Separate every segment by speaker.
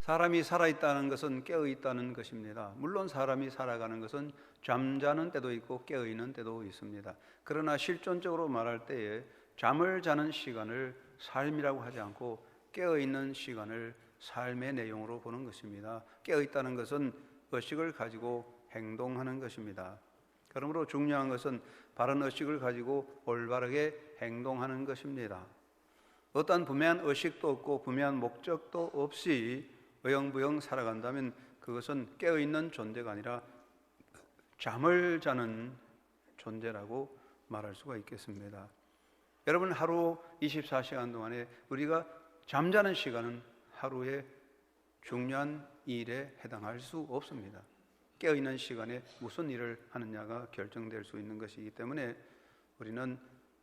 Speaker 1: 사람이 살아있다는 것은 깨어있다는 것입니다. 물론 사람이 살아가는 것은 잠자는 때도 있고 깨어있는 때도 있습니다. 그러나 실존적으로 말할 때에 잠을 자는 시간을 삶이라고 하지 않고 깨어있는 시간을 삶의 내용으로 보는 것입니다. 깨어있다는 것은 의식을 가지고 행동하는 것입니다. 그러므로 중요한 것은 바른 의식을 가지고 올바르게 행동하는 것입니다. 어떠한 분명한 의식도 없고 분명한 목적도 없이 어영부영 살아간다면 그것은 깨어있는 존재가 아니라 잠을 자는 존재라고 말할 수가 있겠습니다. 여러분, 하루 24시간 동안에 우리가 잠자는 시간은 하루의 중요한 일에 해당할 수 없습니다. 깨어있는 시간에 무슨 일을 하느냐가 결정될 수 있는 것이기 때문에 우리는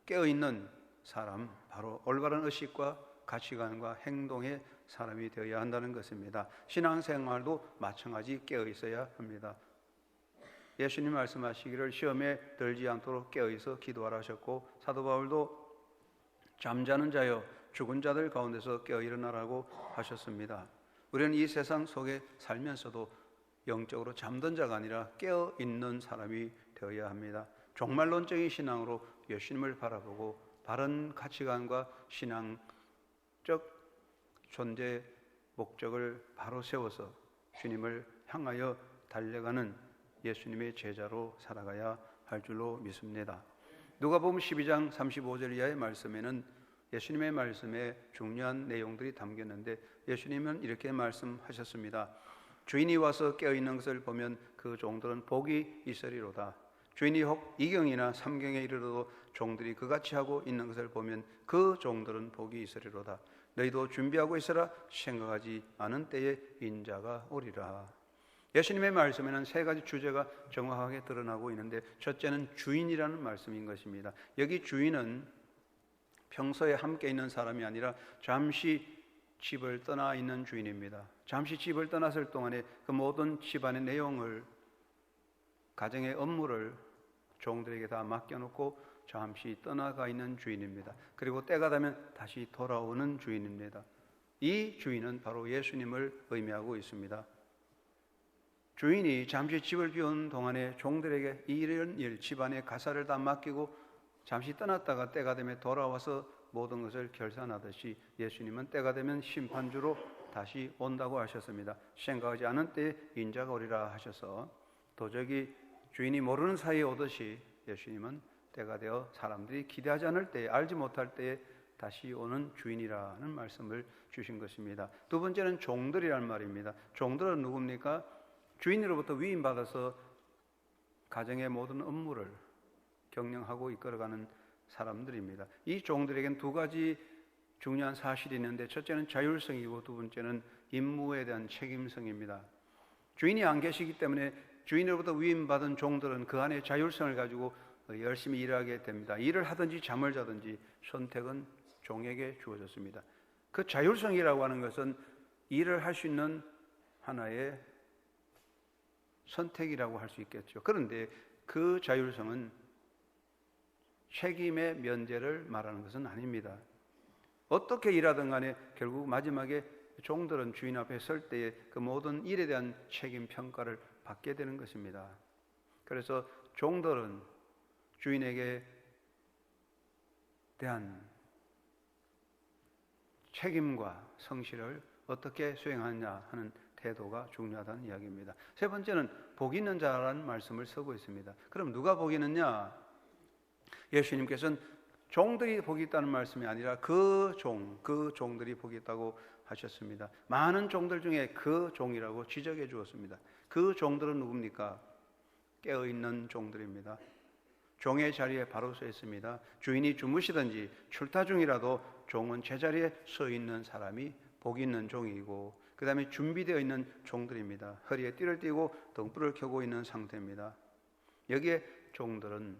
Speaker 1: 깨어있는 사람, 바로 올바른 의식과 가치관과 행동의 사람이 되어야 한다는 것입니다. 신앙생활도 마찬가지 깨어있어야 합니다. 예수님 말씀하시기를 시험에 들지 않도록 깨어있어 기도하라 하셨고, 사도 바울도 잠자는 자여 죽은 자들 가운데서 깨어 일어나라고 하셨습니다. 우리는 이 세상 속에 살면서도 영적으로 잠든 자가 아니라 깨어 있는 사람이 되어야 합니다. 종말론적인 신앙으로 예수님을 바라보고 바른 가치관과 신앙적 존재 목적을 바로 세워서 주님을 향하여 달려가는 예수님의 제자로 살아가야 할 줄로 믿습니다. 누가복음 12장 35절 이하의 말씀에는 예수님의 말씀에 중요한 내용들이 담겼는데, 예수님은 이렇게 말씀하셨습니다. 주인이 와서 깨어있는 것을 보면 그 종들은 복이 있으리로다. 주인이 혹 2경이나 3경에 이르러도 종들이 그같이 하고 있는 것을 보면 그 종들은 복이 있으리로다. 너희도 준비하고 있으라. 생각하지 않은 때에 인자가 오리라. 예수님의 말씀에는 세 가지 주제가 정확하게 드러나고 있는데, 첫째는 주인이라는 말씀인 것입니다. 여기 주인은 평소에 함께 있는 사람이 아니라 잠시 집을 떠나 있는 주인입니다. 잠시 집을 떠났을 동안에 그 모든 집안의 내용을, 가정의 업무를 종들에게 다 맡겨놓고 잠시 떠나가 있는 주인입니다. 그리고 때가 되면 다시 돌아오는 주인입니다. 이 주인은 바로 예수님을 의미하고 있습니다. 주인이 잠시 집을 비운 동안에 종들에게 이런 일, 집안의 가사를 다 맡기고 잠시 떠났다가 때가 되면 돌아와서 모든 것을 결산하듯이 예수님은 때가 되면 심판주로 다시 온다고 하셨습니다. 생각하지 않은 때에 인자가 오리라 하셔서 도저히 주인이 모르는 사이에 오듯이 예수님은 때가 되어 사람들이 기대하지 않을 때에, 알지 못할 때에 다시 오는 주인이라는 말씀을 주신 것입니다. 두 번째는 종들이란 말입니다. 종들은 누굽니까? 주인으로부터 위임받아서 가정의 모든 업무를 경영하고 이끌어가는 사람들입니다. 이 종들에겐 두 가지 중요한 사실이 있는데, 첫째는 자율성이고 두 번째는 임무에 대한 책임성입니다. 주인이 안 계시기 때문에 주인으로부터 위임받은 종들은 그 안에 자율성을 가지고 열심히 일하게 됩니다. 일을 하든지 잠을 자든지 선택은 종에게 주어졌습니다. 그 자율성이라고 하는 것은 일을 할 수 있는 하나의 선택이라고 할 수 있겠죠. 그런데 그 자율성은 책임의 면제를 말하는 것은 아닙니다. 어떻게 일하든 간에 결국 마지막에 종들은 주인 앞에 설 때에 그 모든 일에 대한 책임 평가를 받게 되는 것입니다. 그래서 종들은 주인에게 대한 책임과 성실을 어떻게 수행하느냐 하는 태도가 중요하다는 이야기입니다. 세 번째는 복 있는 자라는 말씀을 쓰고 있습니다. 그럼 누가 복 있느냐? 예수님께서는 종들이 복이 있다는 말씀이 아니라 그 종들이 복이 있다고 하셨습니다. 많은 종들 중에 그 종이라고 지적해 주었습니다. 그 종들은 누굽니까? 깨어있는 종들입니다. 종의 자리에 바로 서 있습니다. 주인이 주무시든지 출타 중이라도 종은 제자리에 서 있는 사람이 복 있는 종이고, 그 다음에 준비되어 있는 종들입니다. 허리에 띠를 띠고 등불을 켜고 있는 상태입니다. 여기에 종들은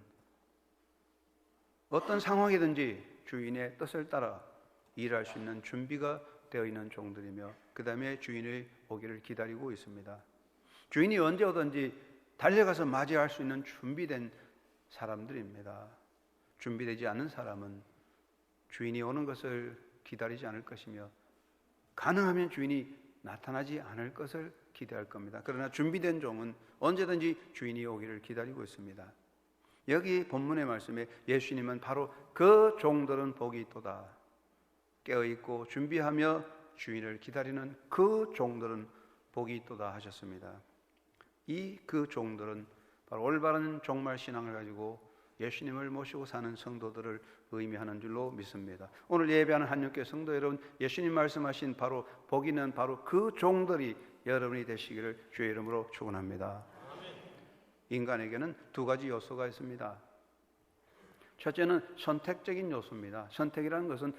Speaker 1: 어떤 상황이든지 주인의 뜻을 따라 일할 수 있는 준비가 되어 있는 종들이며, 그 다음에 주인의 오기를 기다리고 있습니다. 주인이 언제 오든지 달려가서 맞이할 수 있는 준비된 사람들입니다. 준비되지 않은 사람은 주인이 오는 것을 기다리지 않을 것이며, 가능하면 주인이 나타나지 않을 것을 기대할 겁니다. 그러나 준비된 종은 언제든지 주인이 오기를 기다리고 있습니다. 여기 본문의 말씀에 예수님은 바로 그 종들은 복이 있도다, 깨어있고 준비하며 주인을 기다리는 그 종들은 복이 있도다 하셨습니다. 이 그 종들은 바로 올바른 종말 신앙을 가지고 예수님을 모시고 사는 성도들을 의미하는 줄로 믿습니다. 오늘 예배하는 한육교 성도 여러분, 예수님 말씀하신 바로 복 있는 바로 그 종들이 여러분이 되시기를 주의 이름으로 축원합니다. 인간에게는 두 가지 요소가 있습니다. 첫째는 선택적인 요소입니다. 선택이라는 것은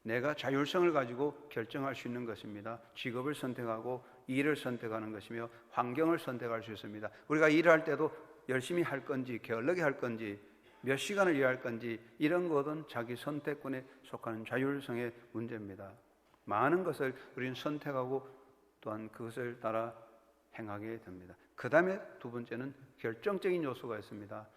Speaker 1: 내가 자율성을 가지고 결정할 수 있는 것입니다. 직업을 선택하고 일을 선택하는 것이며 환경을 선택할 수 있습니다. 우리가 일을 할 때도 열심히 할 건지 게을르게 할 건지 몇 시간을 일할 건지 이런 것은 자기 선택권에 속하는 자율성의 문제입니다. 많은 것을 우리는 선택하고 또한 그것을 따라 행하게 됩니다. 그 다음에 두 번째는 결정적인 요소가 있습니다.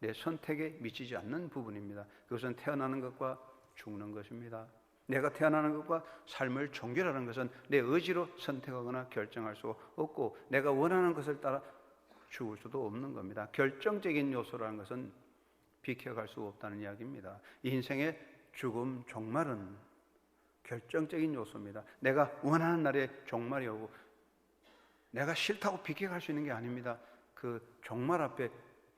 Speaker 1: 내 선택에 미치지 않는 부분입니다. 그것은 태어나는 것과 죽는 것입니다. 내가 태어나는 것과 삶을 종결하는 것은 내 의지로 선택하거나 결정할 수 없고 내가 원하는 것을 따라 죽을 수도 없는 겁니다. 결정적인 요소라는 것은 비켜갈 수 없다는 이야기입니다. 인생의 죽음, 종말은 결정적인 요소입니다. 내가 원하는 날에 종말이 오고 내가 싫다고 비켜갈 수 있는 게 아닙니다. 그 종말 앞에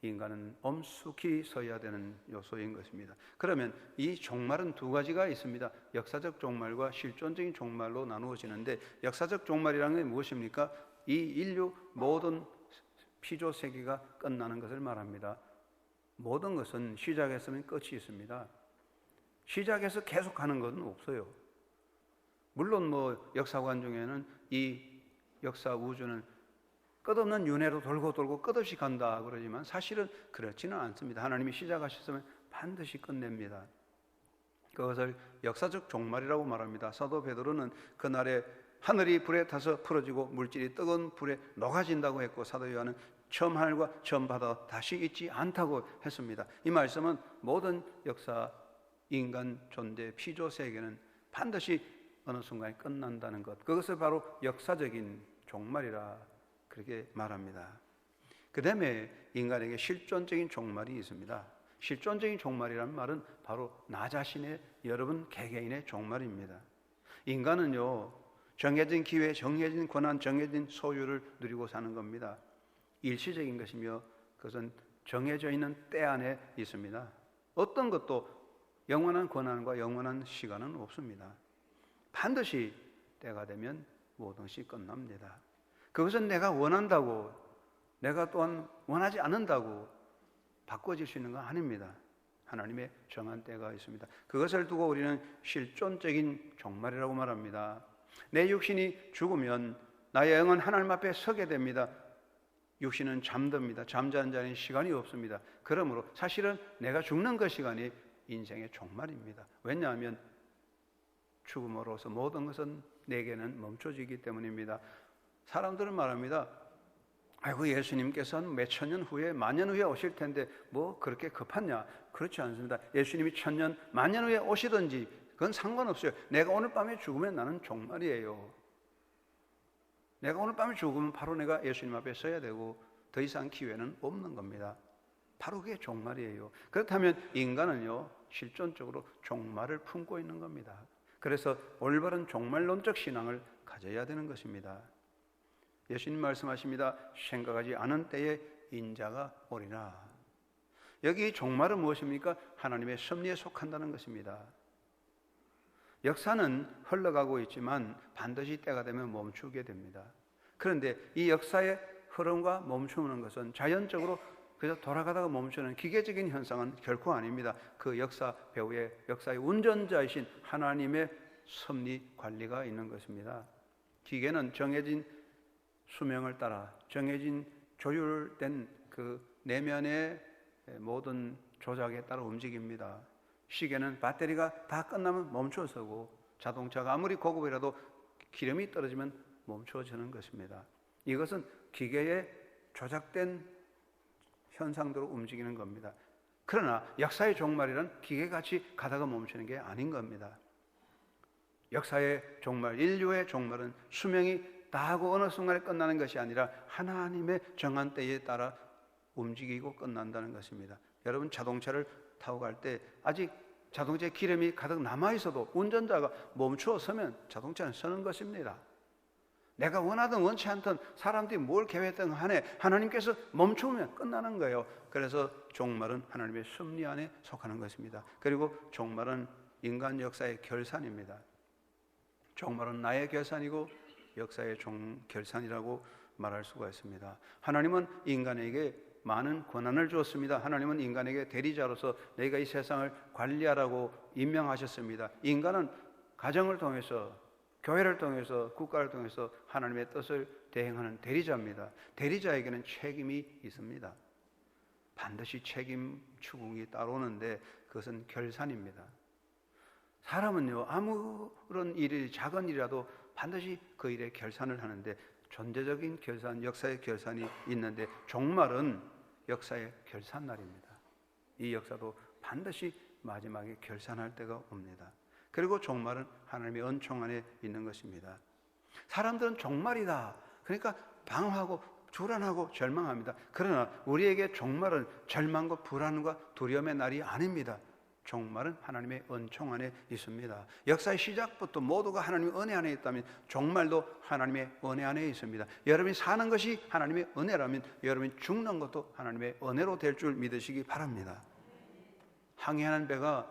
Speaker 1: 인간은 엄숙히 서야 되는 요소인 것입니다. 그러면 이 종말은 두 가지가 있습니다. 역사적 종말과 실존적인 종말로 나누어지는데 역사적 종말이라는 게 무엇입니까? 이 인류 모든 피조 세계가 끝나는 것을 말합니다. 모든 것은 시작했으면 끝이 있습니다. 시작해서 계속하는 것은 없어요. 물론 역사관 중에는 이 역사 우주는 끝없는 윤회로 돌고 돌고 끝없이 간다 그러지만 사실은 그렇지는 않습니다. 하나님이 시작하셨으면 반드시 끝냅니다. 그것을 역사적 종말이라고 말합니다. 사도 베드로는 그날에 하늘이 불에 타서 풀어지고 물질이 뜨거운 불에 녹아진다고 했고 사도 요한은 처음 하늘과 처음 바다 다시 있지 않다고 했습니다. 이 말씀은 모든 역사, 인간 존재, 피조 세계는 반드시 어느 순간에 끝난다는 것, 그것을 바로 역사적인 종말이라 그렇게 말합니다. 그 다음에 인간에게 실존적인 종말이 있습니다. 실존적인 종말이라는 말은 바로 나 자신의, 여러분 개개인의 종말입니다. 인간은요, 정해진 기회, 정해진 권한, 정해진 소유를 누리고 사는 겁니다. 일시적인 것이며 그것은 정해져 있는 때 안에 있습니다. 어떤 것도 영원한 권한과 영원한 시간은 없습니다. 반드시 때가 되면 모든 것이 끝납니다. 그것은 내가 원한다고, 내가 또한 원하지 않는다고 바꿔질 수 있는 건 아닙니다. 하나님의 정한 때가 있습니다. 그것을 두고 우리는 실존적인 종말이라고 말합니다. 내 육신이 죽으면 나의 영은 하나님 앞에 서게 됩니다. 육신은 잠듭니다. 잠자는 자는 시간이 없습니다. 그러므로 사실은 내가 죽는 그 시간이 인생의 종말입니다. 왜냐하면 죽음으로써 모든 것은 내게는 멈춰지기 때문입니다. 사람들은 말합니다. 아이고 예수님께서 한 몇천 년 후에 만년 후에 오실 텐데 뭐 그렇게 급하냐? 그렇지 않습니다. 예수님이 천년 만년 후에 오시든지 그건 상관없어요. 내가 오늘 밤에 죽으면 나는 종말이에요. 내가 오늘 밤에 죽으면 바로 내가 예수님 앞에 서야 되고 더 이상 기회는 없는 겁니다. 바로 그게 종말이에요. 그렇다면 인간은요 실존적으로 종말을 품고 있는 겁니다. 그래서 올바른 종말론적 신앙을 가져야 되는 것입니다. 예수님 말씀하십니다. 생각하지 않은 때에 인자가 오리라. 여기 종말은 무엇입니까? 하나님의 섭리에 속한다는 것입니다. 역사는 흘러가고 있지만 반드시 때가 되면 멈추게 됩니다. 그런데 이 역사의 흐름과 멈추는 것은 자연적으로 그저 돌아가다가 멈추는 기계적인 현상은 결코 아닙니다. 그 역사 배후에 역사의 운전자이신 하나님의 섭리 관리가 있는 것입니다. 기계는 정해진 수명을 따라 정해진 조율된 그 내면의 모든 조작에 따라 움직입니다. 시계는 배터리가 다 끝나면 멈춰서고 자동차가 아무리 고급이라도 기름이 떨어지면 멈춰지는 것입니다. 이것은 기계의 조작된 현상대로 움직이는 겁니다. 그러나 역사의 종말이란 기계같이 가다가 멈추는 게 아닌 겁니다. 역사의 종말, 인류의 종말은 수명이 다하고 어느 순간에 끝나는 것이 아니라 하나님의 정한 때에 따라 움직이고 끝난다는 것입니다. 여러분, 자동차를 타고 갈 때 아직 자동차에 기름이 가득 남아있어도 운전자가 멈추어 서면 자동차는 서는 것입니다. 내가 원하든 원치 않든 사람들이 뭘 계획했든 간에 하나님께서 멈추면 끝나는 거예요. 그래서 종말은 하나님의 섭리 안에 속하는 것입니다. 그리고 종말은 인간 역사의 결산입니다. 종말은 나의 결산이고 역사의 결산이라고 말할 수가 있습니다. 하나님은 인간에게 많은 권한을 주었습니다. 하나님은 인간에게 대리자로서 너희가 이 세상을 관리하라고 임명하셨습니다. 인간은 가정을 통해서, 교회를 통해서, 국가를 통해서 하나님의 뜻을 대행하는 대리자입니다. 대리자에게는 책임이 있습니다. 반드시 책임 추궁이 따르는데 그것은 결산입니다. 사람은요, 아무런 일이 작은 일이라도 반드시 그 일의 결산을 하는데 존재적인 결산, 역사의 결산이 있는데 종말은 역사의 결산날입니다. 이 역사도 반드시 마지막에 결산할 때가 옵니다. 그리고 종말은 하나님의 은총 안에 있는 것입니다. 사람들은 종말이다, 그러니까 방황하고 불안하고 절망합니다. 그러나 우리에게 종말은 절망과 불안과 두려움의 날이 아닙니다. 종말은 하나님의 은총 안에 있습니다. 역사의 시작부터 모두가 하나님의 은혜 안에 있다면 종말도 하나님의 은혜 안에 있습니다. 여러분이 사는 것이 하나님의 은혜라면 여러분이 죽는 것도 하나님의 은혜로 될 줄 믿으시기 바랍니다. 항해하는 배가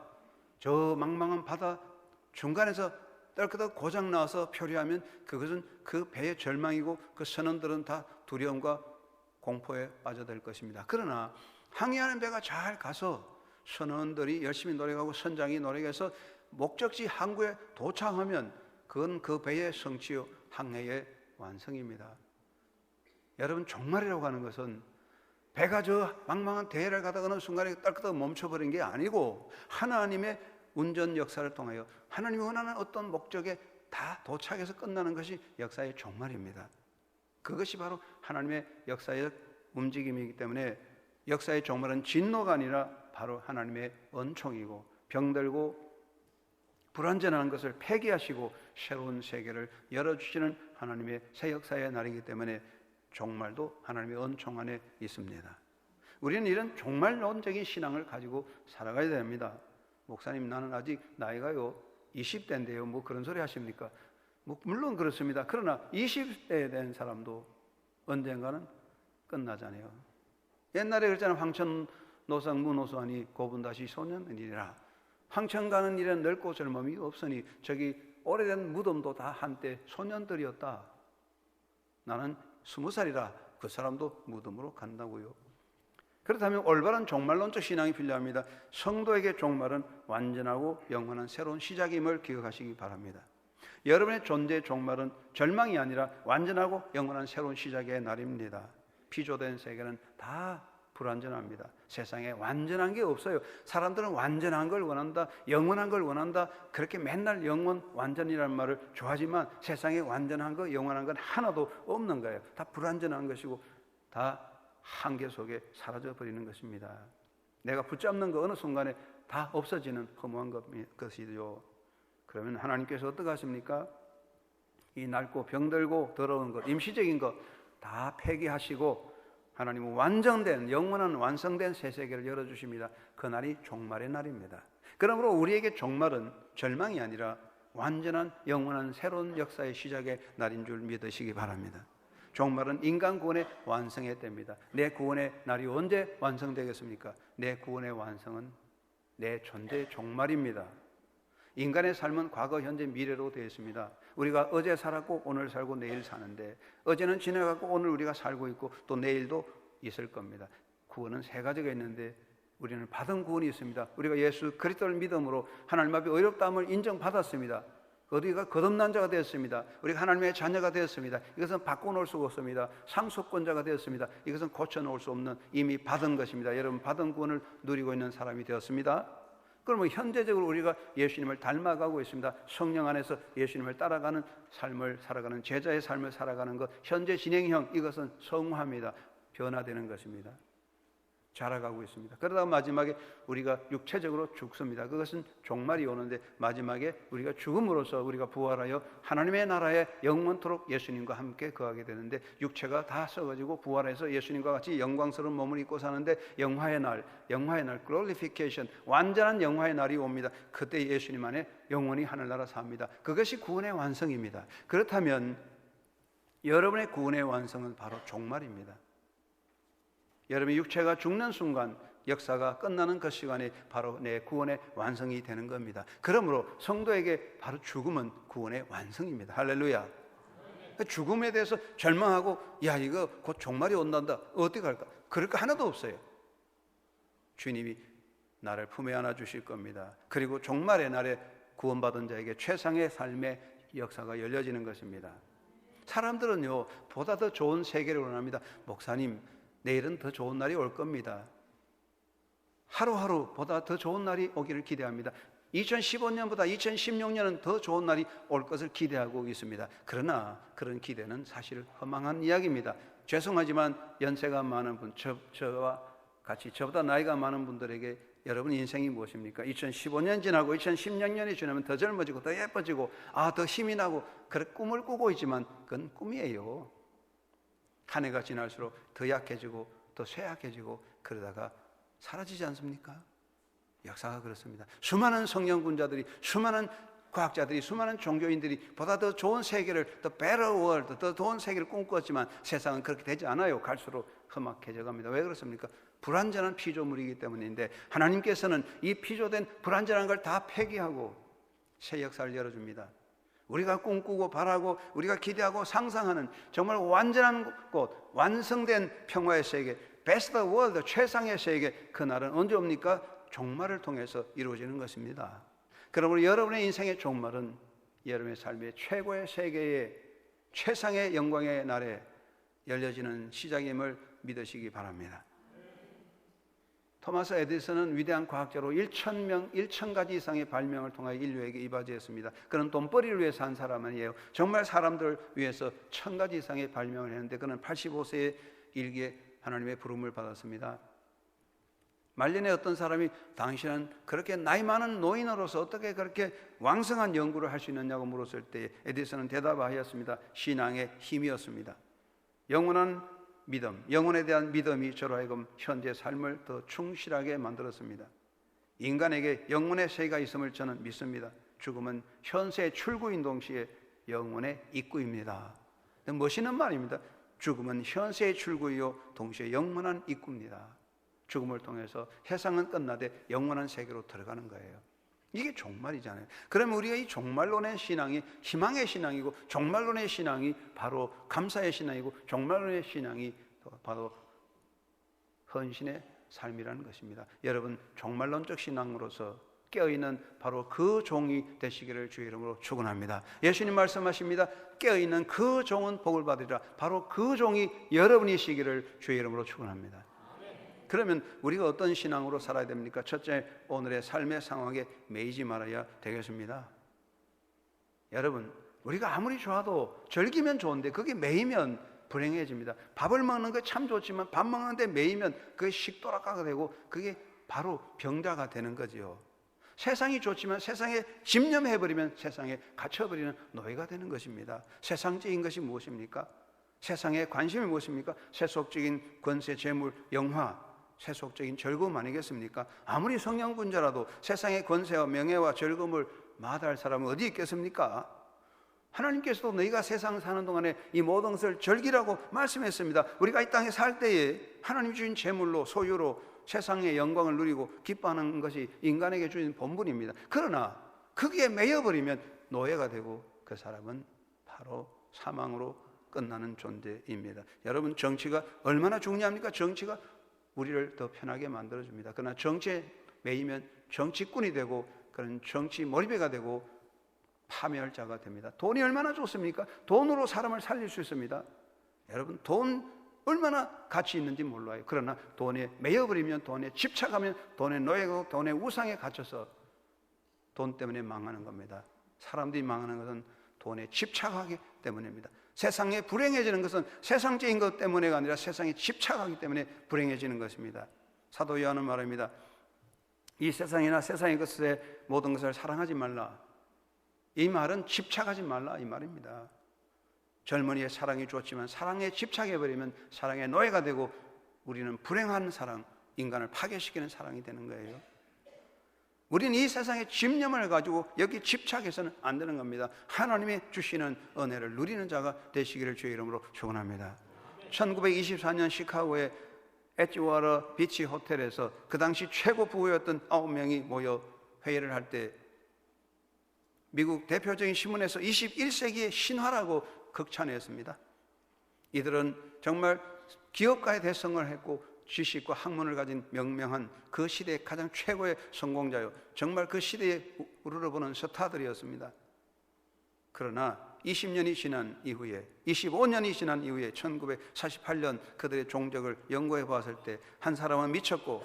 Speaker 1: 저 망망한 바다 중간에서 떨끄덕 고장 나서 표류하면 그것은 그 배의 절망이고 그 선원들은 다 두려움과 공포에 빠져들 것입니다. 그러나 항해하는 배가 잘 가서 선원들이 열심히 노력하고 선장이 노력해서 목적지 항구에 도착하면 그건 그 배의 성취요 항해의 완성입니다. 여러분, 종말이라고 하는 것은 배가 저 망망한 대해를 가다가 어느 순간에 떨끄덕 멈춰버린 게 아니고 하나님의 운전 역사를 통하여 하나님이 원하는 어떤 목적에 다 도착해서 끝나는 것이 역사의 종말입니다. 그것이 바로 하나님의 역사의 움직임이기 때문에 역사의 종말은 진노가 아니라 바로 하나님의 은총이고 병들고 불완전한 것을 폐기하시고 새로운 세계를 열어주시는 하나님의 새 역사의 날이기 때문에 종말도 하나님의 은총 안에 있습니다. 우리는 이런 종말론적인 신앙을 가지고 살아가야 됩니다. 목사님, 나는 아직 나이가요 20대인데요 뭐 그런 소리 하십니까? 물론 그렇습니다. 그러나 20대에 된 사람도 언젠가는 끝나잖아요. 옛날에 그랬잖아요. 황천노상 무노소하니 고분 다시 소년이니라. 황천 가는 일은 늙고 젊음이 없으니 저기 오래된 무덤도 다 한때 소년들이었다. 나는 20살이라 그 사람도 무덤으로 간다고요. 그렇다면 올바른 종말론적 신앙이 필요합니다. 성도에게 종말은 완전하고 영원한 새로운 시작임을 기억하시기 바랍니다. 여러분의 존재의 종말은 절망이 아니라 완전하고 영원한 새로운 시작의 날입니다. 피조된 세계는 다 불완전합니다. 세상에 완전한 게 없어요. 사람들은 완전한 걸 원한다, 영원한 걸 원한다. 그렇게 맨날 영원, 완전이라는 말을 좋아하지만 세상에 완전한 거, 영원한 건 하나도 없는 거예요. 다 불완전한 것이고 다 한계 속에 사라져 버리는 것입니다. 내가 붙잡는 거 어느 순간에 다 없어지는 허무한 것이죠. 그러면 하나님께서 어떻게 하십니까? 이 낡고 병들고 더러운 것, 임시적인 것 다 폐기하시고 하나님은 완전된 영원한 완성된 새 세계를 열어주십니다. 그날이 종말의 날입니다. 그러므로 우리에게 종말은 절망이 아니라 완전한 영원한 새로운 역사의 시작의 날인 줄 믿으시기 바랍니다. 종말은 인간 구원의 완성의 때입니다. 내 구원의 날이 언제 완성되겠습니까? 내 구원의 완성은 내 존재의 종말입니다. 인간의 삶은 과거, 현재, 미래로 되어 있습니다. 우리가 어제 살았고 오늘 살고 내일 사는데 어제는 지나갔고 오늘 우리가 살고 있고 또 내일도 있을 겁니다. 구원은 세 가지가 있는데 우리는 받은 구원이 있습니다. 우리가 예수 그리스도를 믿음으로 하나님 앞에 의롭다함을 인정받았습니다. 우리가 거듭난 자가 되었습니다. 우리가 하나님의 자녀가 되었습니다. 이것은 바꿔놓을 수가 없습니다. 상속권자가 되었습니다. 이것은 고쳐놓을 수 없는 이미 받은 것입니다. 여러분, 받은 구원을 누리고 있는 사람이 되었습니다. 그러면 현재적으로 우리가 예수님을 닮아가고 있습니다. 성령 안에서 예수님을 따라가는 삶을 살아가는 제자의 삶을 살아가는 것, 현재 진행형, 이것은 성화입니다. 변화되는 것입니다. 자라가고 있습니다. 그러다가 마지막에 우리가 육체적으로 죽습니다. 그것은 종말이 오는데 마지막에 우리가 죽음으로써 우리가 부활하여 하나님의 나라에 영원토록 예수님과 함께 거하게 되는데, 육체가 다 썩어지고 부활해서 예수님과 같이 영광스러운 몸을 입고 사는데 영화의 날, glorification, 완전한 영화의 날이 옵니다. 그때 예수님 안에 영원히 하늘나라 삽니다. 그것이 구원의 완성입니다. 그렇다면 여러분의 구원의 완성은 바로 종말입니다. 여러분의 육체가 죽는 순간 역사가 끝나는 그 시간이 바로 내 구원의 완성이 되는 겁니다. 그러므로 성도에게 바로 죽음은 구원의 완성입니다. 할렐루야. 죽음에 대해서 절망하고 야 이거 곧 종말이 온단다 어떻게 할까? 그럴 거 하나도 없어요. 주님이 나를 품에 안아 주실 겁니다. 그리고 종말의 날에 구원받은 자에게 최상의 삶의 역사가 열려지는 것입니다. 사람들은요 보다 더 좋은 세계를 원합니다. 목사님, 내일은 더 좋은 날이 올 겁니다. 하루하루보다 더 좋은 날이 오기를 기대합니다. 2015년보다 2016년은 더 좋은 날이 올 것을 기대하고 있습니다. 그러나 그런 기대는 사실 허망한 이야기입니다. 죄송하지만 연세가 많은 분, 저와 같이 저보다 나이가 많은 분들에게 여러분 인생이 무엇입니까? 2015년 지나고 2016년이 지나면 더 젊어지고 더 예뻐지고 더 힘이 나고 그런 꿈을 꾸고 있지만 그건 꿈이에요. 한 해가 지날수록 더 약해지고 더 쇠약해지고 그러다가 사라지지 않습니까? 역사가 그렇습니다. 수많은 성령군자들이, 수많은 과학자들이, 수많은 종교인들이 보다 더 좋은 세계를, 더 better world, 더 좋은 세계를 꿈꿨지만 세상은 그렇게 되지 않아요. 갈수록 험악해져 갑니다. 왜 그렇습니까? 불완전한 피조물이기 때문인데 하나님께서는 이 피조된 불완전한 걸 다 폐기하고 새 역사를 열어줍니다. 우리가 꿈꾸고 바라고 우리가 기대하고 상상하는 정말 완전한 곳, 완성된 평화의 세계, 베스트 월드, 최상의 세계, 그날은 언제 옵니까? 종말을 통해서 이루어지는 것입니다. 그러므로 여러분의 인생의 종말은 여러분의 삶의 최고의 세계의 최상의 영광의 날에 열려지는 시작임을 믿으시기 바랍니다. 토마스 에디슨은 위대한 과학자로 1,000가지 이상의 발명을 통하여 인류에게 이바지했습니다. 그는 돈벌이를 위해서 한 사람 아니에요. 정말 사람들 위해서 1,000가지 이상의 발명을 했는데 그는 85세의 일기에 하나님의 부름을 받았습니다. 말년에 어떤 사람이 당신은 그렇게 나이 많은 노인으로서 어떻게 그렇게 왕성한 연구를 할 수 있느냐고 물었을 때 에디슨은 대답하였습니다. 신앙의 힘이었습니다. 영원한 믿음, 영혼에 대한 믿음이 저로 하여금 현재 삶을 더 충실하게 만들었습니다. 인간에게 영혼의 세계가 있음을 저는 믿습니다. 죽음은 현세의 출구인 동시에 영혼의 입구입니다. 멋있는 말입니다. 죽음은 현세의 출구이요 동시에 영원한 입구입니다. 죽음을 통해서 세상은 끝나되 영원한 세계로 들어가는 거예요. 이게 종말이잖아요. 그러면 우리가 이 종말론의 신앙이 희망의 신앙이고 종말론의 신앙이 바로 감사의 신앙이고 종말론의 신앙이 바로 헌신의 삶이라는 것입니다. 여러분 종말론적 신앙으로서 깨어있는 바로 그 종이 되시기를 주의 이름으로 축원합니다. 예수님 말씀하십니다. 깨어있는 그 종은 복을 받으리라. 바로 그 종이 여러분이시기를 주의 이름으로 축원합니다. 그러면 우리가 어떤 신앙으로 살아야 됩니까? 첫째, 오늘의 삶의 상황에 매이지 말아야 되겠습니다. 여러분, 우리가 아무리 좋아도 즐기면 좋은데 그게 매이면 불행해집니다. 밥을 먹는 거 참 좋지만 밥 먹는데 매이면 그게 식도락가가 되고 그게 바로 병자가 되는 거지요. 세상이 좋지만 세상에 집념해버리면 세상에 갇혀버리는 노예가 되는 것입니다. 세상적인 것이 무엇입니까? 세상의 관심이 무엇입니까? 세속적인 권세, 재물, 영화, 세속적인 즐거움 아니겠습니까? 아무리 성령군자라도 세상의 권세와 명예와 즐거움을 마다할 사람은 어디 있겠습니까? 하나님께서도 너희가 세상 사는 동안에 이 모든 것을 즐기라고 말씀했습니다. 우리가 이 땅에 살 때에 하나님 주신 재물로 소유로 세상의 영광을 누리고 기뻐하는 것이 인간에게 주신 본분입니다. 그러나 거기에 매여버리면 노예가 되고 그 사람은 바로 사망으로 끝나는 존재입니다. 여러분, 정치가 얼마나 중요합니까? 정치가 우리를 더 편하게 만들어줍니다. 그러나 정치에 매이면 정치꾼이 되고 그런 정치 몰입해가 되고 파멸자가 됩니다. 돈이 얼마나 좋습니까? 돈으로 사람을 살릴 수 있습니다. 여러분, 돈 얼마나 가치 있는지 몰라요. 그러나 돈에 매여버리면, 돈에 집착하면 돈의 노예고 돈의 우상에 갇혀서 돈 때문에 망하는 겁니다. 사람들이 망하는 것은 돈에 집착하기 때문입니다. 세상에 불행해지는 것은 세상적인 것 때문에가 아니라 세상에 집착하기 때문에 불행해지는 것입니다. 사도 요한은 말합니다. 이 세상이나 세상의 것에 모든 것을 사랑하지 말라. 이 말은 집착하지 말라 이 말입니다. 젊은이의 사랑이 좋지만 사랑에 집착해버리면 사랑의 노예가 되고 우리는 불행한 사랑, 인간을 파괴시키는 사랑이 되는 거예요. 우리는 이 세상의 집념을 가지고 여기 집착해서는 안 되는 겁니다. 하나님이 주시는 은혜를 누리는 자가 되시기를 주의 이름으로 축원합니다. 1924년 시카고의 에지워터 비치 호텔에서 그 당시 최고 부였던 9명이 모여 회의를 할 때 미국 대표적인 신문에서 21세기의 신화라고 극찬했습니다. 이들은 정말 기업가의 대성을 했고 지식과 학문을 가진 명명한 그 시대의 가장 최고의 성공자요, 정말 그 시대에 우러러보는 스타들이었습니다. 그러나 20년이 지난 이후에, 25년이 지난 이후에 1948년 그들의 종적을 연구해 봤을 때 한 사람은 미쳤고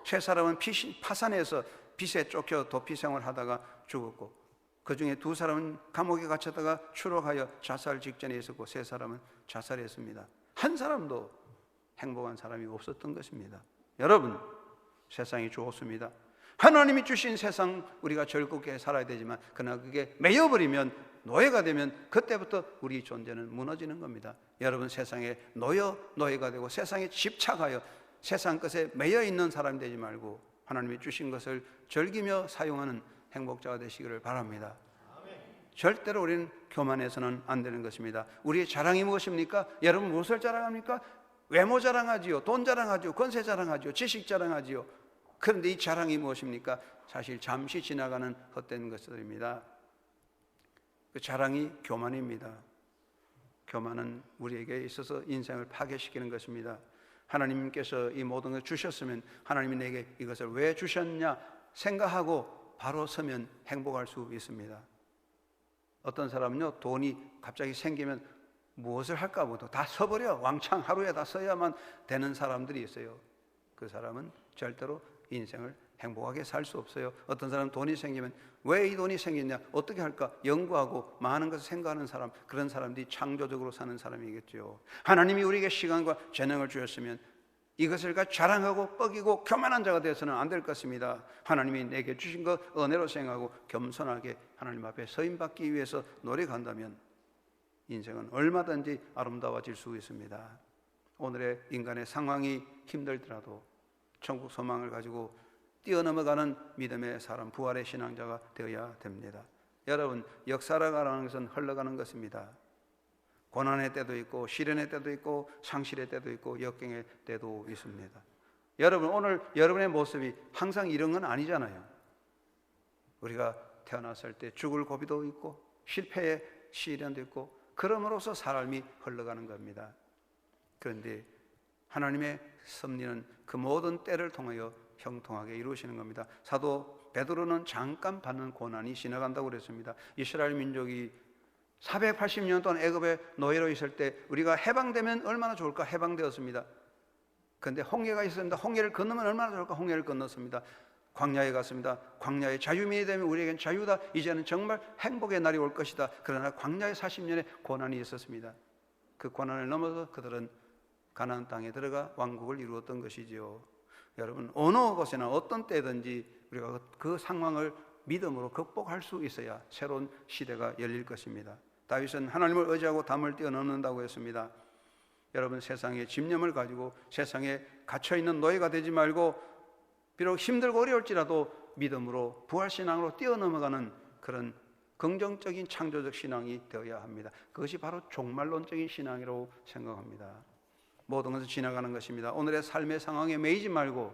Speaker 1: 세 사람은 파산해서 빚에 쫓겨 도피 생활하다가 죽었고, 그 중에 두 사람은 감옥에 갇혔다가 추록하여 자살 직전에 있었고, 세 사람은 자살했습니다. 한 사람도 행복한 사람이 없었던 것입니다. 여러분, 세상이 좋습니다. 하나님이 주신 세상 우리가 즐겁게 살아야 되지만, 그러나 그게 매여버리면, 노예가 되면 그때부터 우리 존재는 무너지는 겁니다. 여러분, 세상에 노예가 되고 세상에 집착하여 세상 것에 매여 있는 사람이 되지 말고 하나님이 주신 것을 즐기며 사용하는 행복자가 되시기를 바랍니다. 절대로 우리는 교만해서는 안 되는 것입니다. 우리의 자랑이 무엇입니까? 여러분, 무엇을 자랑합니까? 외모 자랑하지요, 돈 자랑하지요, 권세 자랑하지요, 지식 자랑하지요. 그런데 이 자랑이 무엇입니까? 사실 잠시 지나가는 헛된 것들입니다. 그 자랑이 교만입니다. 교만은 우리에게 있어서 인생을 파괴시키는 것입니다. 하나님께서 이 모든 것을 주셨으면 하나님이 내게 이것을 왜 주셨냐 생각하고 바로 서면 행복할 수 있습니다. 어떤 사람은요, 돈이 갑자기 생기면 무엇을 할까 보다 다 써버려. 왕창 하루에 다 써야만 되는 사람들이 있어요. 그 사람은 절대로 인생을 행복하게 살 수 없어요. 어떤 사람은 돈이 생기면 왜 이 돈이 생겼냐, 어떻게 할까 연구하고 많은 것을 생각하는 사람, 그런 사람들이 창조적으로 사는 사람이겠죠. 하나님이 우리에게 시간과 재능을 주셨으면 이것을 자랑하고 뻐기고 교만한 자가 되어서는 안 될 것입니다. 하나님이 내게 주신 것 은혜로 생각하고 겸손하게 하나님 앞에 서임받기 위해서 노력한다면 인생은 얼마든지 아름다워질 수 있습니다. 오늘의 인간의 상황이 힘들더라도 천국 소망을 가지고 뛰어넘어가는 믿음의 사람, 부활의 신앙자가 되어야 됩니다. 여러분, 역사라는 것은 흘러가는 것입니다. 고난의 때도 있고 시련의 때도 있고 상실의 때도 있고 역경의 때도 있습니다. 여러분, 오늘 여러분의 모습이 항상 이런 건 아니잖아요. 우리가 태어났을 때 죽을 고비도 있고 실패의 시련도 있고 그럼으로써 삶이 흘러가는 겁니다. 그런데 하나님의 섭리는 그 모든 때를 통하여 형통하게 이루시는 겁니다. 사도 베드로는 잠깐 받는 고난이 지나간다고 그랬습니다. 이스라엘 민족이 480년 동안 애굽의 노예로 있을 때 우리가 해방되면 얼마나 좋을까 해방되었습니다. 그런데 홍해가 있었습니다. 홍해를 건너면 얼마나 좋을까 홍해를 건넜습니다. 광야에 갔습니다. 광야의 자유민이 되면 우리에겐 자유다. 이제는 정말 행복의 날이 올 것이다. 그러나 광야의 40년의 고난이 있었습니다. 그 고난을 넘어서 그들은 가나안 땅에 들어가 왕국을 이루었던 것이지요. 여러분, 어느 곳에나 어떤 때든지 우리가 그 상황을 믿음으로 극복할 수 있어야 새로운 시대가 열릴 것입니다. 다윗은 하나님을 의지하고 담을 뛰어넘는다고 했습니다. 여러분, 세상의 집념을 가지고 세상에 갇혀있는 노예가 되지 말고 비록 힘들고 어려울지라도 믿음으로 부활신앙으로 뛰어넘어가는 그런 긍정적인 창조적 신앙이 되어야 합니다. 그것이 바로 종말론적인 신앙이라고 생각합니다. 모든 것은 지나가는 것입니다. 오늘의 삶의 상황에 매이지 말고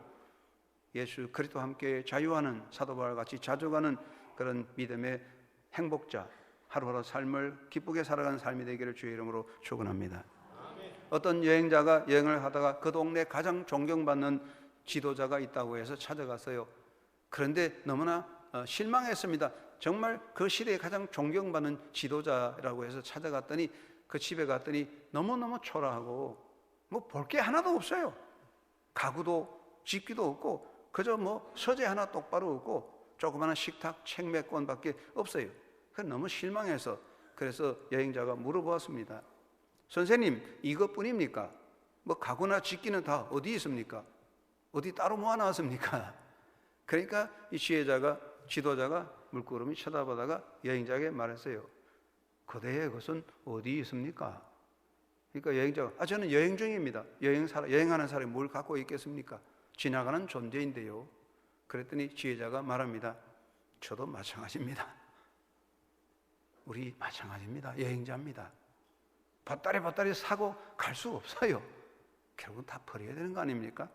Speaker 1: 예수 그리스도와 함께 자유하는 사도 바울과 같이 자주가는 그런 믿음의 행복자, 하루하루 삶을 기쁘게 살아가는 삶이 되기를 주의 이름으로 축원합니다. 어떤 여행자가 여행을 하다가 그 동네 가장 존경받는 지도자가 있다고 해서 찾아갔어요. 그런데 너무나 실망했습니다. 정말 그 시대에 가장 존경받는 지도자라고 해서 찾아갔더니 그 집에 갔더니 너무너무 초라하고 뭐 볼 게 하나도 없어요. 가구도 집기도 없고 그저 뭐 서재 하나 똑바로 없고 조그마한 식탁 책 몇 권밖에 없어요. 그래서 너무 실망해서 그래서 여행자가 물어보았습니다. 선생님, 이것뿐입니까? 뭐 가구나 집기는 다 어디 있습니까? 어디 따로 모아놨습니까? 그러니까 이 지도자가 물끄러미 쳐다보다가 여행자에게 말했어요. 그대의 것은 어디 있습니까? 그러니까 여행자가 저는 여행 중입니다. 여행하는 사람이 뭘 갖고 있겠습니까? 지나가는 존재인데요. 그랬더니 지혜자가 말합니다. 저도 마찬가지입니다. 우리 마찬가지입니다. 여행자입니다. 밭다리 사고 갈 수 없어요. 결국은 다 버려야 되는 거 아닙니까?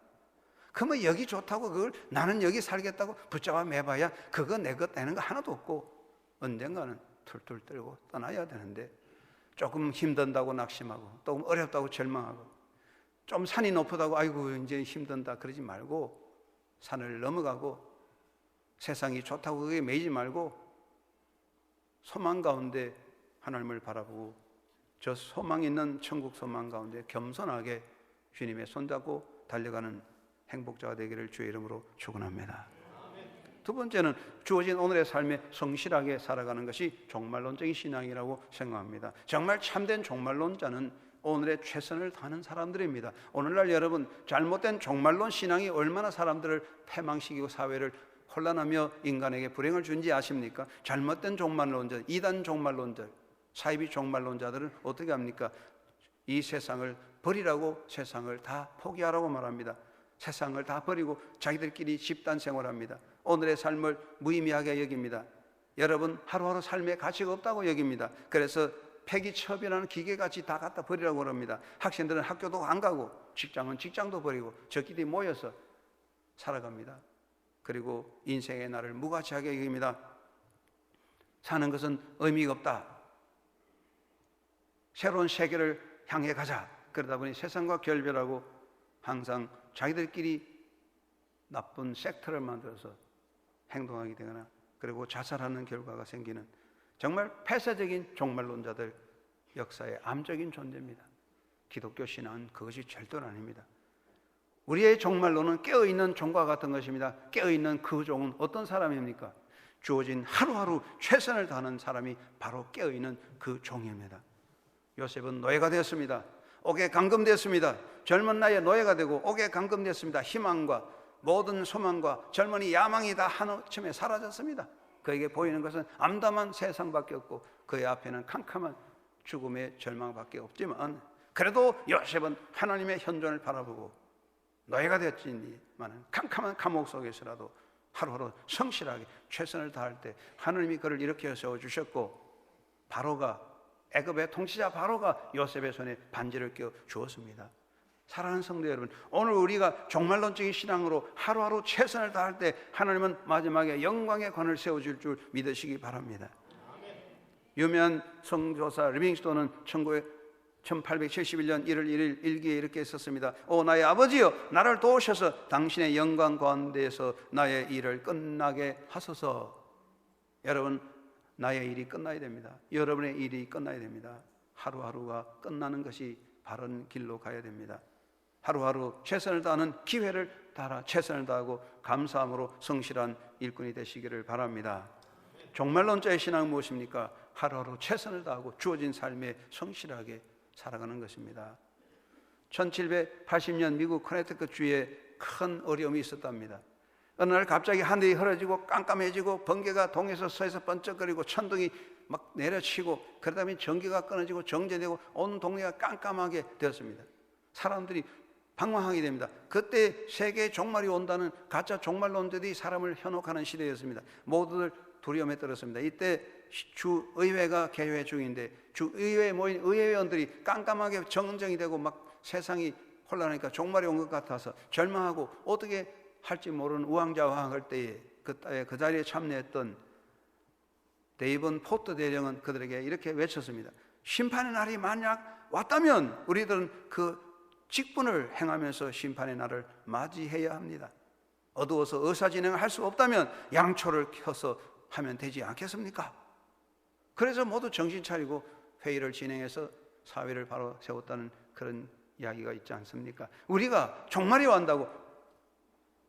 Speaker 1: 그러면 여기 좋다고 그걸 나는 여기 살겠다고 붙잡아 매봐야 그거 내 것 되는 거 하나도 없고 언젠가는 툴툴 떨고 떠나야 되는데 조금 힘든다고 낙심하고 또 어렵다고 절망하고 좀 산이 높다고 아이고 이제 힘든다 그러지 말고 산을 넘어가고 세상이 좋다고 그게 매이지 말고 소망 가운데 하나님을 바라보고 저 소망 있는 천국 소망 가운데 겸손하게 주님의 손잡고 달려가는 행복자가 되기를 주의 이름으로 축원합니다. 두 번째는 주어진 오늘의 삶에 성실하게 살아가는 것이 종말론적인 신앙이라고 생각합니다. 정말 참된 종말론자는 오늘의 최선을 다하는 사람들입니다. 오늘날 여러분 잘못된 종말론 신앙이 얼마나 사람들을 패망시키고 사회를 혼란하며 인간에게 불행을 준지 아십니까? 잘못된 종말론자, 이단 종말론자, 사이비 종말론자들은 어떻게 합니까? 이 세상을 버리라고 세상을 다 포기하라고 말합니다. 세상을 다 버리고 자기들끼리 집단 생활합니다. 오늘의 삶을 무의미하게 여깁니다. 여러분 하루하루 삶에 가치가 없다고 여깁니다. 그래서 폐기처분하는 기계같이 다 갖다 버리라고 합니다. 학생들은 학교도 안 가고 직장은 직장도 버리고 저끼리 모여서 살아갑니다. 그리고 인생의 날을 무가치하게 여깁니다. 사는 것은 의미가 없다. 새로운 세계를 향해 가자. 그러다 보니 세상과 결별하고 항상 자기들끼리 나쁜 섹터를 만들어서 행동하게 되거나 그리고 자살하는 결과가 생기는 정말 폐쇄적인 종말론자들 역사의 암적인 존재입니다. 기독교 신앙은 그것이 절대로 아닙니다. 우리의 종말론은 깨어있는 종과 같은 것입니다. 깨어있는 그 종은 어떤 사람입니까? 주어진 하루하루 최선을 다하는 사람이 바로 깨어있는 그 종입니다. 요셉은 노예가 되었습니다. 옥에 감금되었습니다. 젊은 나이에 노예가 되고 옥에 감금되었습니다. 희망과 모든 소망과 젊은이 야망이 다 한우쯤에 사라졌습니다. 그에게 보이는 것은 암담한 세상밖에 없고 그의 앞에는 캄캄한 죽음의 절망밖에 없지만 그래도 요셉은 하나님의 현존을 바라보고 노예가 되었지만 캄캄한 감옥 속에서라도 하루하루 성실하게 최선을 다할 때 하나님이 그를 일으켜 세워주셨고 바로가 애굽의 통치자 바로가 요셉의 손에 반지를 껴 주었습니다. 사랑하는 성도 여러분, 오늘 우리가 종말론적인 신앙으로 하루하루 최선을 다할 때 하나님은 마지막에 영광의 관을 세워줄 줄 믿으시기 바랍니다. 유명한 성교사 리빙스톤은 1871년 1월 1일 일기에 이렇게 썼습니다. 오 나의 아버지여 나를 도우셔서 당신의 영광 가운데에서 나의 일을 끝나게 하소서. 여러분 나의 일이 끝나야 됩니다. 여러분의 일이 끝나야 됩니다. 하루하루가 끝나는 것이 바른 길로 가야 됩니다. 하루하루 최선을 다하는 기회를 따라 최선을 다하고 감사함으로 성실한 일꾼이 되시기를 바랍니다. 종말론자의 신앙은 무엇입니까? 하루하루 최선을 다하고 주어진 삶에 성실하게 살아가는 것입니다. 1780년 미국 커네티컷 주에 큰 어려움이 있었답니다. 어느 날 갑자기 하늘이 흐려지고 깜깜해지고 번개가 동에서 서에서 번쩍거리고 천둥이 막 내려치고 그러다 보니 전기가 끊어지고 정제되고 온 동네가 깜깜하게 되었습니다. 사람들이 방황하게 됩니다. 그때 세계의 종말이 온다는 가짜 종말론자들이 사람을 현혹하는 시대였습니다. 모두들 두려움에 떨었습니다. 이때 주의회가 개회 중인데 주의회에 모인 의회의원들이 깜깜하게 정정이 되고 막 세상이 혼란하니까 종말이 온 것 같아서 절망하고 어떻게 할지 모르는 우왕좌왕할 때에 그 자리에 참여했던 데이번 포터 대령은 그들에게 이렇게 외쳤습니다. 심판의 날이 만약 왔다면 우리들은 그 직분을 행하면서 심판의 날을 맞이해야 합니다. 어두워서 의사진행을 할 수 없다면 양초를 켜서 하면 되지 않겠습니까? 그래서 모두 정신 차리고 회의를 진행해서 사회를 바로 세웠다는 그런 이야기가 있지 않습니까? 우리가 종말이 온다고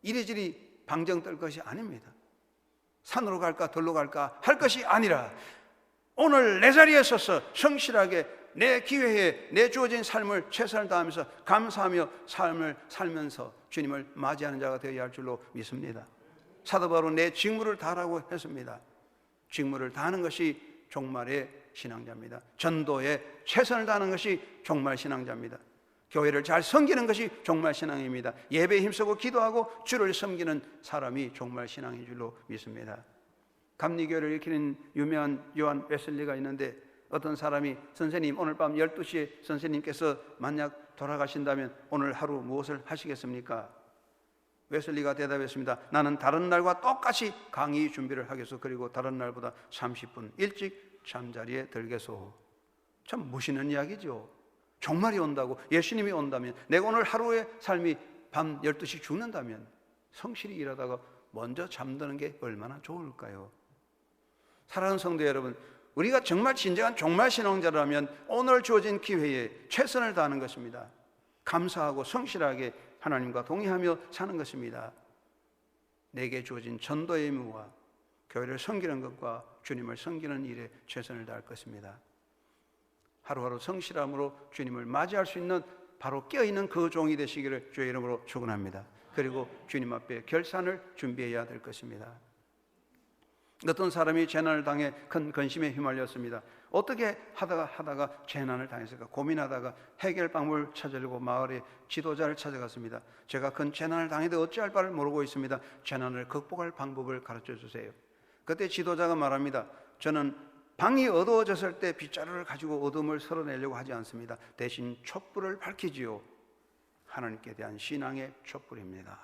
Speaker 1: 이리저리 방정 떨 것이 아닙니다. 산으로 갈까 들로 갈까 할 것이 아니라 오늘 내 자리에 서서 성실하게 내 기회에 내 주어진 삶을 최선을 다하면서 감사하며 삶을 살면서 주님을 맞이하는 자가 되어야 할 줄로 믿습니다. 사도 바울은 내 직무를 다하라고 했습니다. 직무를 다하는 것이 종말의 신앙자입니다. 전도에 최선을 다하는 것이 종말 신앙자입니다. 교회를 잘 섬기는 것이 종말 신앙입니다. 예배에 힘쓰고 기도하고 주를 섬기는 사람이 종말 신앙인 줄로 믿습니다. 감리교회를 일으키는 유명한 요한 웨슬리가 있는데 어떤 사람이 선생님 오늘 밤 12시에 선생님께서 만약 돌아가신다면 오늘 하루 무엇을 하시겠습니까? 웨슬리가 대답했습니다. 나는 다른 날과 똑같이 강의 준비를 하겠소. 그리고 다른 날보다 30분 일찍 잠자리에 들겠소. 참 무시는 이야기죠. 종말이 온다고, 예수님이 온다면, 내가 오늘 하루의 삶이 밤 12시 죽는다면 성실히 일하다가 먼저 잠드는 게 얼마나 좋을까요? 사랑하는 성도 여러분, 우리가 정말 진정한 종말 신앙자라면 오늘 주어진 기회에 최선을 다하는 것입니다. 감사하고 성실하게 하나님과 동의하며 사는 것입니다. 내게 주어진 전도의 의무와 교회를 섬기는 것과 주님을 섬기는 일에 최선을 다할 것입니다. 하루하루 성실함으로 주님을 맞이할 수 있는 바로 깨어있는 그 종이 되시기를 주의 이름으로 축원합니다. 그리고 주님 앞에 결산을 준비해야 될 것입니다. 어떤 사람이 재난을 당해 큰 근심에 휘말렸습니다. 어떻게 하다가 재난을 당했을까 고민하다가 해결 방법을 찾으려고 마을에 지도자를 찾아갔습니다. 제가 큰 재난을 당해도 어찌할 바를 모르고 있습니다. 재난을 극복할 방법을 가르쳐 주세요. 그때 지도자가 말합니다. 저는 방이 어두워졌을 때 빗자루를 가지고 어둠을 쓸어내려고 하지 않습니다. 대신 촛불을 밝히지요. 하나님께 대한 신앙의 촛불입니다.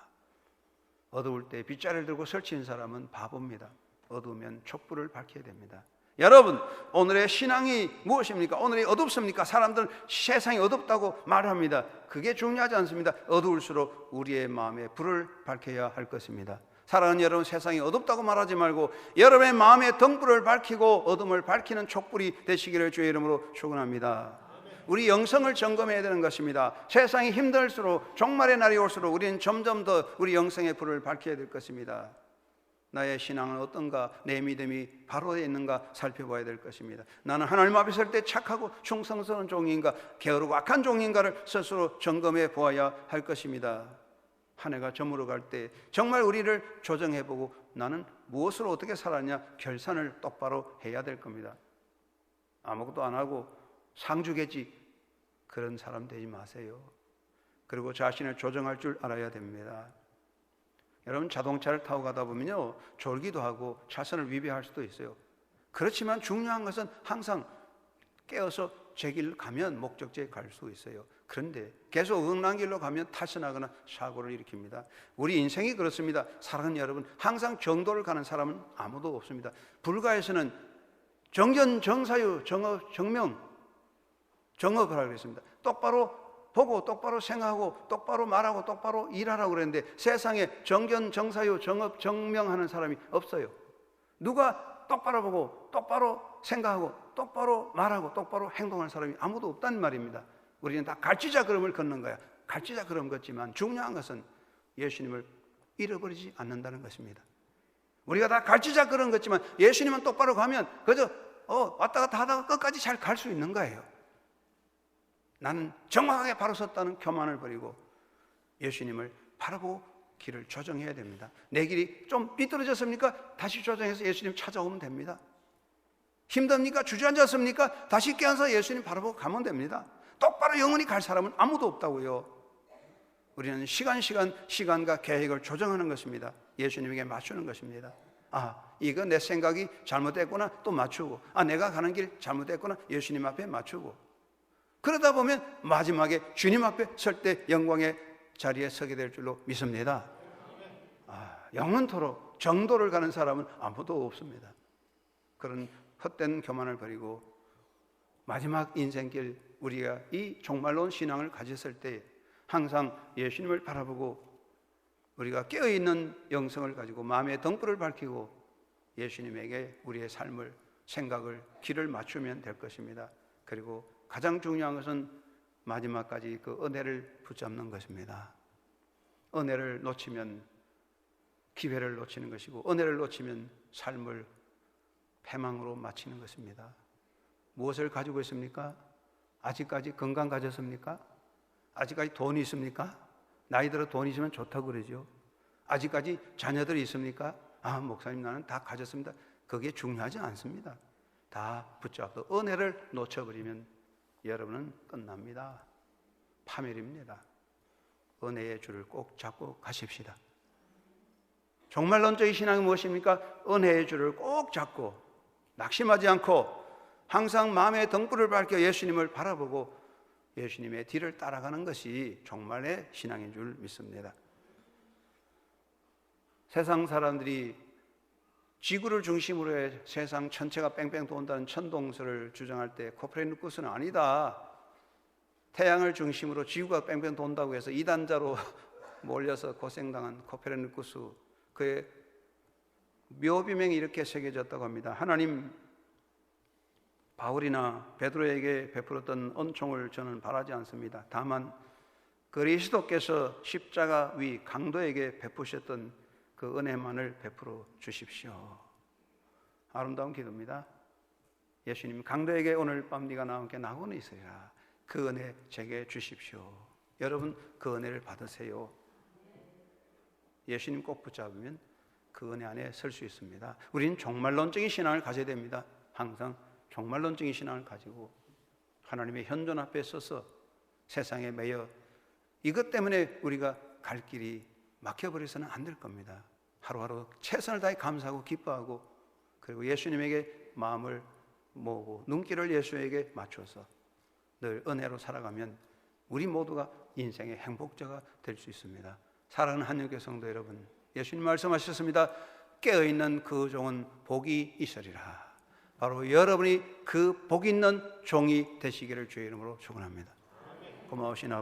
Speaker 1: 어두울 때 빗자루를 들고 설치는 사람은 바보입니다. 어두우면 촛불을 밝혀야 됩니다. 여러분, 오늘의 신앙이 무엇입니까? 오늘이 어둡습니까? 사람들은 세상이 어둡다고 말합니다. 그게 중요하지 않습니다. 어두울수록 우리의 마음에 불을 밝혀야 할 것입니다. 사랑하는 여러분, 세상이 어둡다고 말하지 말고 여러분의 마음에 등불을 밝히고 어둠을 밝히는 촛불이 되시기를 주의 이름으로 축원합니다. 우리 영성을 점검해야 되는 것입니다. 세상이 힘들수록, 종말의 날이 올수록 우리는 점점 더 우리 영성의 불을 밝혀야 될 것입니다. 나의 신앙은 어떤가, 내 믿음이 바로 있는가 살펴봐야 될 것입니다. 나는 하나님 앞에 설 때 착하고 충성스러운 종인가, 게으르고 악한 종인가를 스스로 점검해 보아야 할 것입니다. 한 해가 저물어 갈 때 정말 우리를 조정해보고 나는 무엇으로 어떻게 살았냐 결산을 똑바로 해야 될 겁니다. 아무것도 안 하고 상주겠지, 그런 사람 되지 마세요. 그리고 자신을 조정할 줄 알아야 됩니다. 여러분, 자동차를 타고 가다 보면요, 졸기도 하고 차선을 위배할 수도 있어요. 그렇지만 중요한 것은 항상 깨어서 제 길 가면 목적지에 갈 수 있어요. 그런데 계속 음란 길로 가면 타선하거나 사고를 일으킵니다. 우리 인생이 그렇습니다. 사랑하는 여러분, 항상 정도를 가는 사람은 아무도 없습니다. 불가에서는 정견, 정사유, 정업, 정명, 정업을 하고 있습니다. 똑바로 보고 똑바로 생각하고 똑바로 말하고 똑바로 일하라고 그랬는데 세상에 정견, 정사유, 정업, 정명하는 사람이 없어요. 누가 똑바로 보고 똑바로 생각하고 똑바로 말하고 똑바로 행동하는 사람이 아무도 없다는 말입니다. 우리는 다 갈지자 걸음을 걷는 거야. 갈지자 걸음 걷지만 중요한 것은 예수님을 잃어버리지 않는다는 것입니다. 우리가 다 갈지자 걸음 걷지만 예수님은 똑바로 가면 그저 왔다 갔다 하다가 끝까지 잘 갈 수 있는 거예요. 나는 정확하게 바로 섰다는 교만을 버리고 예수님을 바라보고 길을 조정해야 됩니다. 내 길이 좀 삐뚤어졌습니까? 다시 조정해서 예수님 찾아오면 됩니다. 힘듭니까? 주저앉았습니까? 다시 깨어서 예수님 바라보고 가면 됩니다. 똑바로 영원히 갈 사람은 아무도 없다고요. 우리는 시간과 계획을 조정하는 것입니다. 예수님에게 맞추는 것입니다. 이거 내 생각이 잘못됐구나, 또 맞추고, 내가 가는 길 잘못됐구나, 예수님 앞에 맞추고. 그러다 보면 마지막에 주님 앞에 설 때 영광의 자리에 서게 될 줄로 믿습니다. 영원토록 정도를 가는 사람은 아무도 없습니다. 그런 헛된 교만을 버리고 마지막 인생길, 우리가 이 종말론 신앙을 가졌을 때 항상 예수님을 바라보고 우리가 깨어있는 영성을 가지고 마음의 등불을 밝히고 예수님에게 우리의 삶을, 생각을, 길을 맞추면 될 것입니다. 그리고 가장 중요한 것은 마지막까지 그 은혜를 붙잡는 것입니다. 은혜를 놓치면 기회를 놓치는 것이고, 은혜를 놓치면 삶을 패망으로 마치는 것입니다. 무엇을 가지고 있습니까? 아직까지 건강 가졌습니까? 아직까지 돈이 있습니까? 나이 들어 돈 있으면 좋다고 그러죠. 아직까지 자녀들이 있습니까? 목사님 나는 다 가졌습니다. 그게 중요하지 않습니다. 다 붙잡고 은혜를 놓쳐버리면 여러분은 끝납니다. 파멸입니다. 은혜의 줄을 꼭 잡고 가십시다. 정말 논적인 신앙이 무엇입니까? 은혜의 줄을 꼭 잡고 낙심하지 않고 항상 마음의 등불을 밝혀 예수님을 바라보고 예수님의 뒤를 따라가는 것이 정말의 신앙인 줄 믿습니다. 세상 사람들이 지구를 중심으로 해 세상 전체가 뺑뺑 돈다는 천동설을 주장할 때 코페르니쿠스는 아니다. 태양을 중심으로 지구가 뺑뺑 돈다고 해서 이단자로 몰려서 고생당한 코페르니쿠스, 그의 묘비명이 이렇게 새겨졌다고 합니다. 하나님, 바울이나 베드로에게 베풀었던 은총을 저는 바라지 않습니다. 다만 그리스도께서 십자가 위 강도에게 베푸셨던 그 은혜만을 베풀어 주십시오. 아름다운 기도입니다. 예수님, 강도에게 오늘 밤 네가 나와 함께 나고는 있으리라. 그 은혜 제게 주십시오. 여러분, 그 은혜를 받으세요. 예수님 꼭 붙잡으면 그 은혜 안에 설 수 있습니다. 우리는 종말론적인 신앙을 가져야 됩니다. 항상 종말론적인 신앙을 가지고 하나님의 현존 앞에 서서 세상에 매여 이것 때문에 우리가 갈 길이 막혀버려서는 안 될 겁니다. 하루하루 최선을 다해 감사하고 기뻐하고 그리고 예수님에게 마음을 모으고 눈길을 예수에게 맞춰서 늘 은혜로 살아가면 우리 모두가 인생의 행복자가 될 수 있습니다. 사랑하는 한영교 성도 여러분, 예수님 말씀하셨습니다. 깨어있는 그 종은 복이 있으리라. 바로 여러분이 그 복 있는 종이 되시기를 주의 이름으로 축원합니다. 고마우신 아버지.